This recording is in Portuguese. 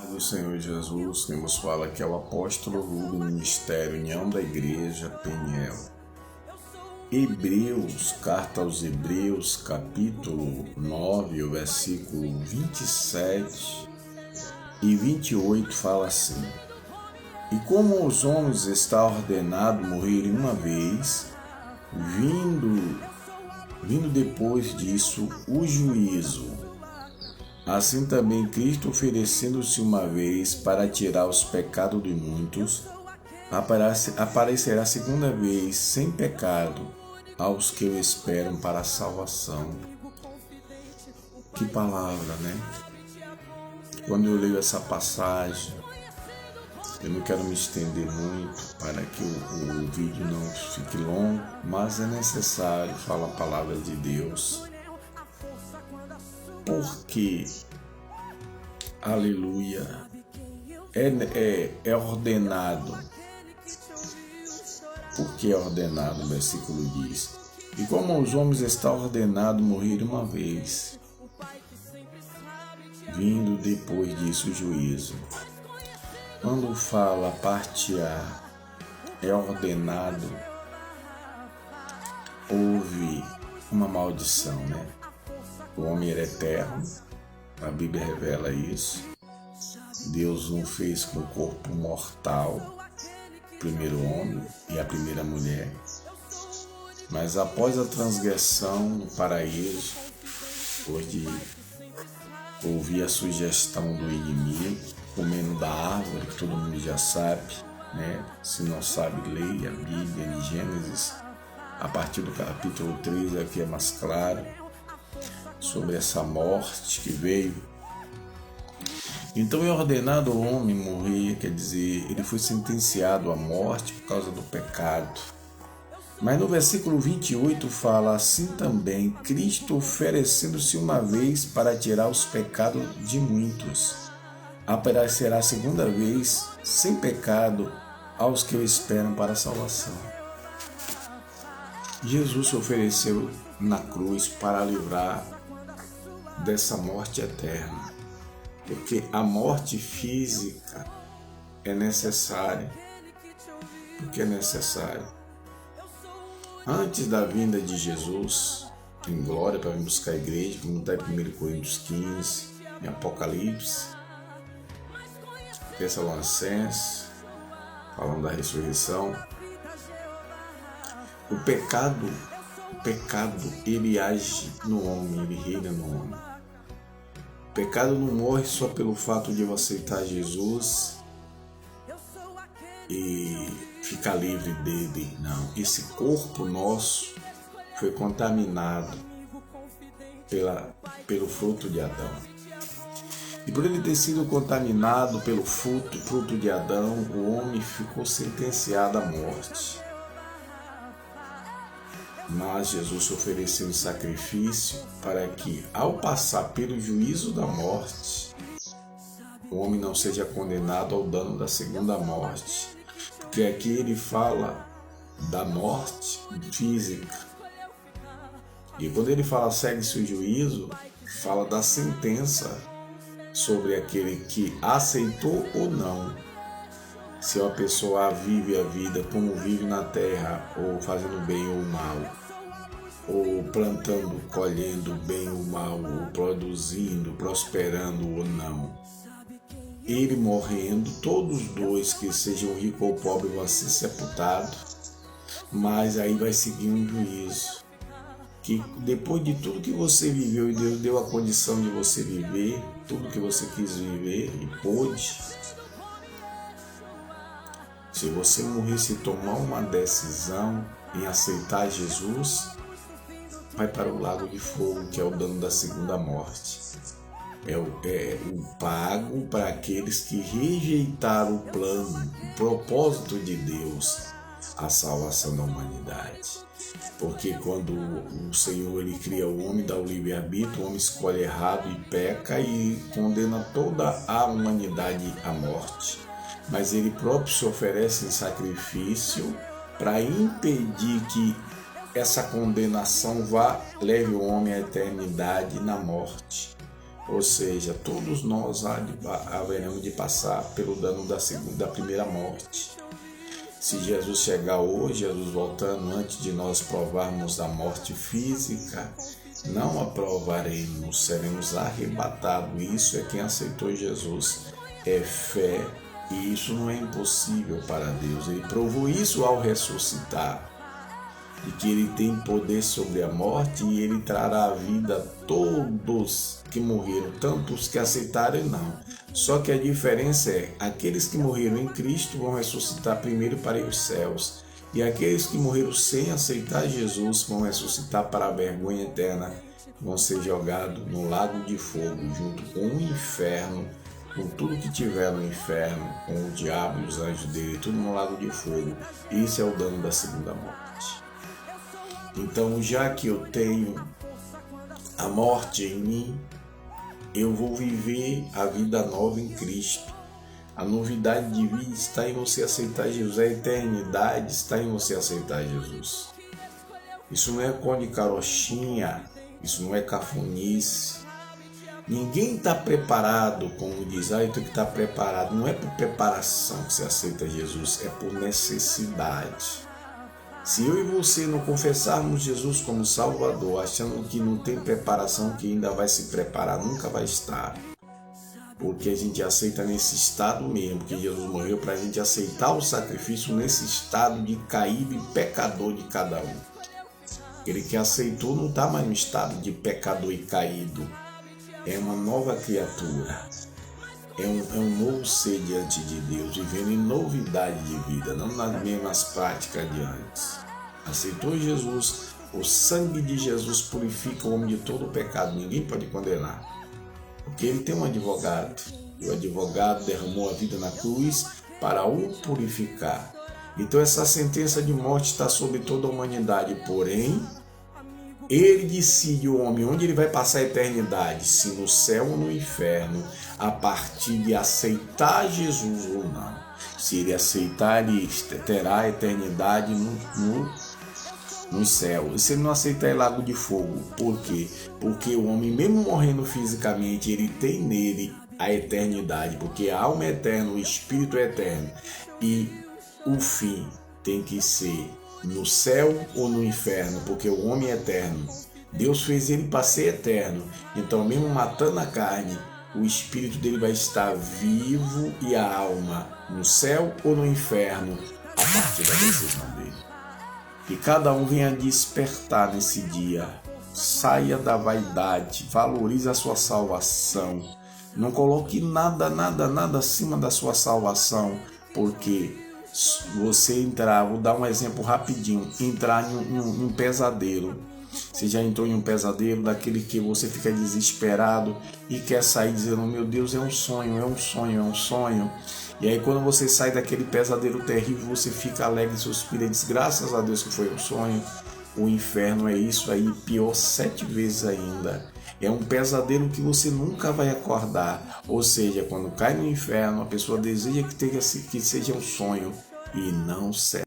Do Senhor Jesus, quem nos fala aqui é o apóstolo Hugo, Ministério União da Igreja Peniel. Hebreus, carta aos Hebreus, capítulo 9, o versículo 27 e 28 fala assim: E como os homens está ordenado morrerem uma vez, vindo depois disso o juízo, assim também Cristo, oferecendo-se uma vez para tirar os pecados de muitos, aparecerá segunda vez sem pecado aos que o esperam para a salvação. Que palavra, né? Quando eu leio essa passagem, eu não quero me estender muito para que o vídeo não fique longo, mas é necessário falar a palavra de Deus. Porque, aleluia, é ordenado. Por que é ordenado? O versículo diz: E como os homens está ordenado morrer uma vez, vindo depois disso o juízo. Quando fala parte A, é ordenado, houve uma maldição, né? O homem era eterno, a Bíblia revela isso. Deus não fez com o corpo mortal, o primeiro homem e a primeira mulher. Mas após a transgressão no paraíso, depois de ouvir a sugestão do inimigo, comendo da árvore, que todo mundo já sabe, né? Se não sabe, leia a Bíblia em Gênesis, a partir do capítulo 3, aqui é mais claro, sobre essa morte que veio. Então é ordenado ao homem morrer, quer dizer, ele foi sentenciado à morte por causa do pecado. Mas no versículo 28 fala: assim também Cristo, oferecendo-se uma vez para tirar os pecados de muitos, aparecerá segunda vez sem pecado aos que o esperam para a salvação. Jesus se ofereceu na cruz para livrar dessa morte eterna, porque a morte física é necessária. Porque é necessário. Antes da vinda de Jesus em glória para vir buscar a igreja, como está em 1 Coríntios 15, em Apocalipse, Tessalonicenses, falando da ressurreição, o pecado, ele age no homem, ele reina no homem. O pecado não morre só pelo fato de eu aceitar Jesus e ficar livre dele, não. Esse corpo nosso foi contaminado pelo fruto de Adão. E por ele ter sido contaminado pelo fruto de Adão, o homem ficou sentenciado à morte. Mas Jesus se ofereceu em sacrifício para que, ao passar pelo juízo da morte, o homem não seja condenado ao dano da segunda morte. Porque aqui ele fala da morte física. E quando ele fala segue-se o juízo, fala da sentença sobre aquele que aceitou ou não. Se uma pessoa vive a vida como vive na terra, ou fazendo bem ou mal, ou plantando, colhendo bem ou mal, ou produzindo, prosperando ou não, ele morrendo, todos os dois, que sejam rico ou pobre, vão ser sepultados, mas aí vai seguir um juízo, que depois de tudo que você viveu e Deus deu a condição de você viver, tudo que você quis viver e pôde, se você morrer, se tomar uma decisão em aceitar Jesus, vai para o lago de fogo, que é o dano da segunda morte. É o pago para aqueles que rejeitaram o plano, o propósito de Deus, a salvação da humanidade. Porque quando o Senhor ele cria o homem, dá o livre-arbítrio, o homem escolhe errado e peca e condena toda a humanidade à morte. Mas ele próprio se oferece em sacrifício para impedir que essa condenação leve o homem à eternidade na morte. Ou seja, todos nós haveremos de passar pelo dano da primeira morte. Se Jesus chegar hoje, Jesus voltando, antes de nós provarmos a morte física, não a provaremos, seremos arrebatados. Isso é quem aceitou Jesus, é fé, e isso não é impossível para Deus. Ele provou isso ao ressuscitar, de que ele tem poder sobre a morte e ele trará à vida todos que morreram, tanto os que aceitaram e não. Só que a diferença é, aqueles que morreram em Cristo vão ressuscitar primeiro para os céus, e aqueles que morreram sem aceitar Jesus vão ressuscitar para a vergonha eterna, vão ser jogados no lago de fogo, junto com o inferno, com tudo que tiver no inferno, com o diabo e os anjos dele, tudo no lago de fogo. Esse é o dano da segunda morte. Então, já que eu tenho a morte em mim, eu vou viver a vida nova em Cristo. A novidade de vida está em você aceitar Jesus. A eternidade está em você aceitar Jesus. Isso não é conde carochinha, isso não é cafonice. Ninguém está preparado, como diz, eu tenho que estar preparado. Não é por preparação que você aceita Jesus, é por necessidade. Se eu e você não confessarmos Jesus como Salvador, achando que não tem preparação, que ainda vai se preparar, nunca vai estar. Porque a gente aceita nesse estado mesmo, que Jesus morreu para a gente aceitar o sacrifício nesse estado de caído e pecador de cada um. Ele que aceitou não está mais no estado de pecador e caído. É uma nova criatura. É um novo ser diante de Deus, vivendo em novidade de vida, não nas mesmas práticas de antes. Aceitou Jesus, o sangue de Jesus purifica o homem de todo o pecado, ninguém pode condenar. Porque ele tem um advogado, e o advogado derramou a vida na cruz para o purificar. Então essa sentença de morte está sobre toda a humanidade, porém, ele decide o homem onde ele vai passar a eternidade, se no céu ou no inferno, a partir de aceitar Jesus ou não. Se ele aceitar, ele terá a eternidade no céu. E se ele não aceitar, é lago de fogo. Por quê? Porque o homem, mesmo morrendo fisicamente, ele tem nele a eternidade, porque a alma é eterna, o espírito é eterno. E o fim tem que ser no céu ou no inferno, porque o homem é eterno. Deus fez ele para ser eterno. Então, mesmo matando a carne, o espírito dele vai estar vivo e a alma no céu ou no inferno, a partir da decisão dele. Que cada um venha despertar nesse dia. Saia da vaidade, valorize a sua salvação. Não coloque nada acima da sua salvação, porque você entrar, vou dar um exemplo rapidinho, entrar em um pesadelo. Você já entrou em um pesadelo daquele que você fica desesperado e quer sair dizendo, meu Deus, é um sonho, é um sonho, é um sonho. E aí quando você sai daquele pesadelo terrível, você fica alegre, suspira e diz, graças a Deus que foi um sonho. O inferno é isso aí, pior 7 vezes ainda. É um pesadelo que você nunca vai acordar. Ou seja, quando cai no inferno, a pessoa deseja que seja um sonho e não será.